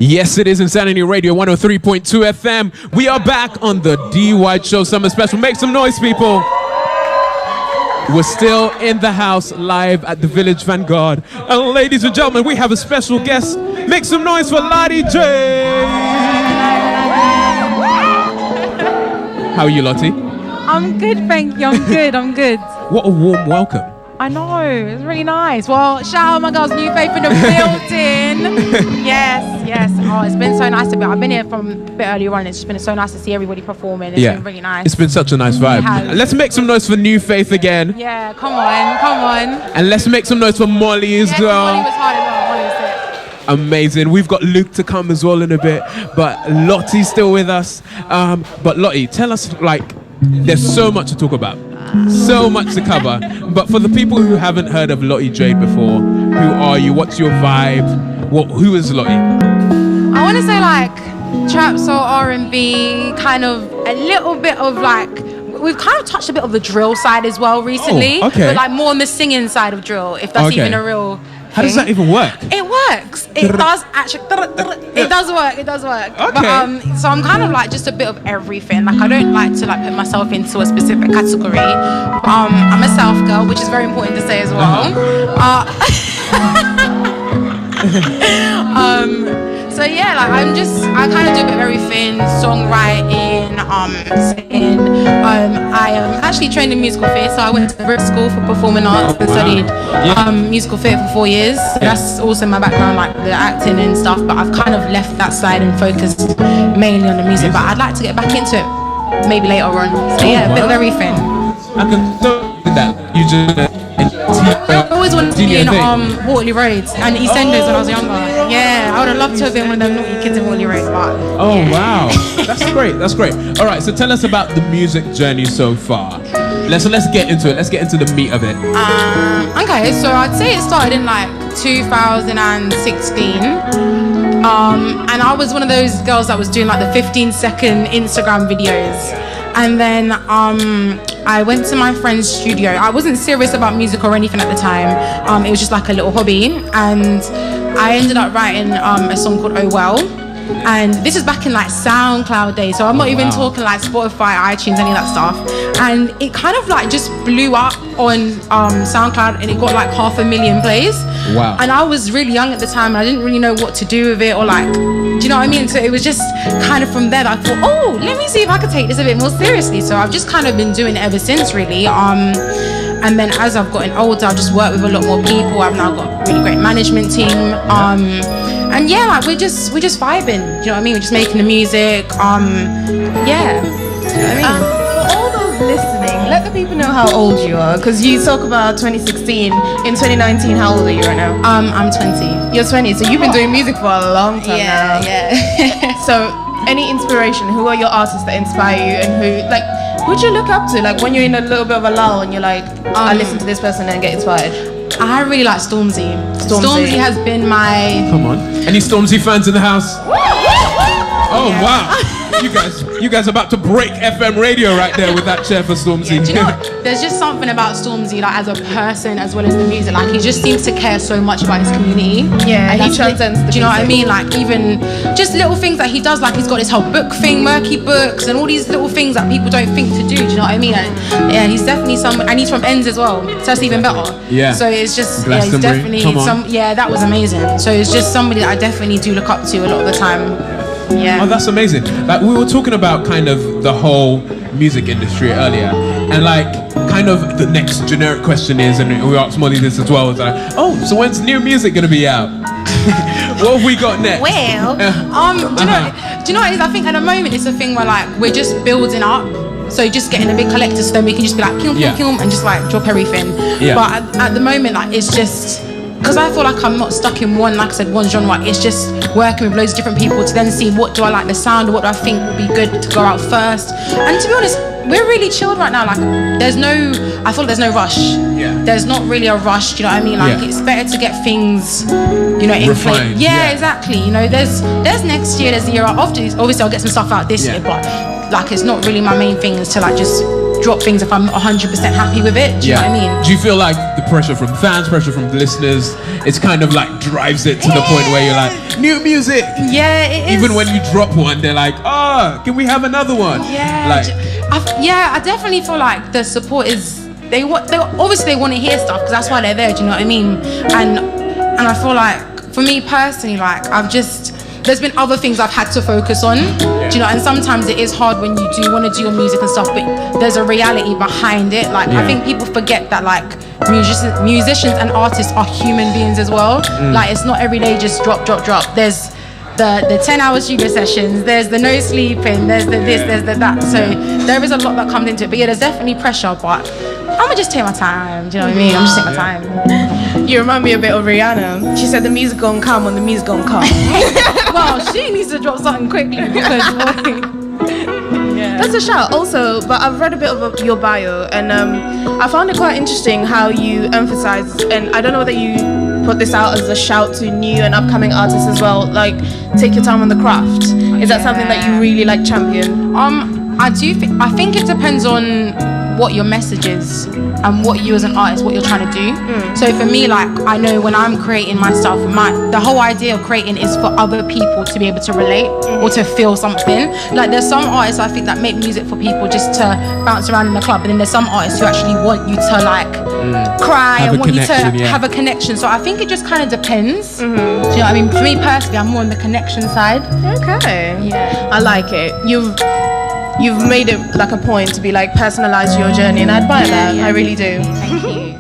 Yes, it is Insanity Radio 103.2 FM. We are back on the D-Whyte Show Summer Special. Make some noise, people. We're still in the house live at the Village Vanguard. And ladies and gentlemen, we have a special guest. Make some noise for Lottie Jade. How are you, Lottie? I'm good, thank you. I'm good. What a warm welcome. I know, it's really nice. Well, shout out my girls, New Faith in the building. Yes. Oh, it's been so nice to be. I've been here from a bit earlier on. It's just been so nice to see everybody performing. It's been really nice. It's been such a nice vibe. Let's make some noise for New Faith again. Yeah, come on. And let's make some noise for Molly as well. Molly was hard as well. Molly was it. Amazing. We've got Luke to come as well in a bit, but Lottie's still with us. But Lottie, tell us, there's so much to talk about. So much to cover, but for the people who haven't heard of Lottie Jade before, who are you? What's your vibe? Who is Lottie? I want to say trap, soul, R&B, kind of a little bit of we've kind of touched a bit of the drill side as well recently. Oh, okay. But more on the singing side of drill, if that's even a real thing. How does that even work? It works. It does actually. It does work. Okay. But, so I'm kind of just a bit of everything. I don't like to put myself into a specific category. I'm a self girl, which is very important to say as well. So yeah, I kind of do a bit of everything: songwriting, singing. I am actually trained in musical theatre, so I went to the British School for Performing Arts and studied musical theatre for 4 years. So that's also my background, the acting and stuff. But I've kind of left that side and focused mainly on the music. But I'd like to get back into it maybe later on. So yeah, a bit of everything. I can do that. You just. I always wanted to be in Waterley Road and EastEnders when I was younger. Yeah, I would have loved to have been one of them naughty kids in Waterley Road. But wow, that's great. All right, so tell us about the music journey so far. Let's get into it. Let's get into the meat of it. Okay, so I'd say it started in 2016. And I was one of those girls that was doing the 15-second Instagram videos. And then I went to my friend's studio. I wasn't serious about music or anything at the time. It was just a little hobby. And I ended up writing a song called Oh Well. And this is back in SoundCloud days. So I'm not even talking Spotify, iTunes, any of that stuff. And it kind of just blew up on SoundCloud, and it got 500,000 plays. Wow. And I was really young at the time, and I didn't really know what to do with it or do you know what I mean? So it was just kind of from there that I thought, let me see if I could take this a bit more seriously. So I've just kind of been doing it ever since, really. And then as I've gotten older, I've just worked with a lot more people. I've now got a really great management team. And yeah, we're just vibing. Do you know what I mean? We're just making the music. Yeah. Do you know what I mean? For all those listening, let the people know how old you are, because you talk about 2016. In 2019, how old are you right now? I'm 20. You're 20, so you've been doing music for a long time now. Yeah. So, any inspiration? Who are your artists that inspire you, and who'd you look up to? When you're in a little bit of a lull and you're I listen to this person and get inspired. I really like Stormzy. Stormzy has been my... Come on. Any Stormzy fans in the house? Oh, wow. You guys about to break FM radio right there with that chair for Stormzy. Yeah, do you know what? There's just something about Stormzy, as a person as well as the music. He just seems to care so much about his community. Yeah, and he transcends the Do you know what I mean? Even just little things that he does, he's got his whole book thing, Murky Books, and all these little things that people don't think to do. Do you know what I mean? And yeah, he's definitely and he's from Ends as well, so that's even better. Yeah. So it's just, he's definitely that was amazing. So it's just somebody that I definitely do look up to a lot of the time. Yeah. Oh, that's amazing. We were talking about kind of the whole music industry earlier, and kind of the next generic question is, and we asked Molly this as well, so when's new music gonna be out? What have we got next? Well, do you know what it is? I think at the moment it's a thing where we're just building up. So just getting a big collector, so then we can just be pew, and just drop everything. Yeah. But at the moment, it's just, because I feel I'm not stuck in one genre. It's just working with loads of different people to then see what do I like the sound, or what do I think would be good to go out first. And to be honest, we're really chilled right now. I feel there's no rush. Yeah. There's not really a rush. Do you know what I mean? It's better to get things, in place. Yeah, exactly. There's next year, there's the year after. Obviously, I'll get some stuff out this year, but it's not really my main thing is to just drop things if I'm 100% happy with it. Do you know what I mean? Do you feel like the pressure from fans, pressure from the listeners, it's kind of like drives it to the point where you're like, new music? Yeah, it is. Even when you drop one, they're like, can we have another one? Yeah. Like, I definitely feel like the support is, they obviously they want to hear stuff because that's why they're there. Do you know what I mean? And I feel like for me personally, like there's been other things I've had to focus on. Do you know? And sometimes it is hard when you do want to do your music and stuff, but there's a reality behind it. Like I think people forget that like musicians and artists are human beings as well. Like it's not every day just drop. There's the 10-hour studio sessions, there's the no sleeping, there's the this, there's the that. So there is a lot that comes into it. But yeah, there's definitely pressure, but I'm gonna just take my time. Do you know what I mean? I'm just take my time. You remind me a bit of Rihanna. She said the music gonna come when the music gonna come. Well, she needs to drop something quickly because That's a shout. Also, but I've read a bit of your bio, and I found it quite interesting how you emphasize, and I don't know whether you put this out as a shout to new and upcoming artists as well, like take your time on the craft. Is that something that you really like champion? I think it depends on what your message is and what you as an artist, what you're trying to do. So for me, like I know when I'm creating my stuff, the whole idea of creating is for other people to be able to relate or to feel something. Like there's some artists I think that make music for people just to bounce around in the club, and then there's some artists who actually want you to like cry and want you to have a connection. So I think it just kind of depends. Do you know what I mean? For me personally, I'm more on the connection side. Okay. Yeah. I like it. You've made it like a point to be like personalize your journey, and I admire that. I really do. Thank you.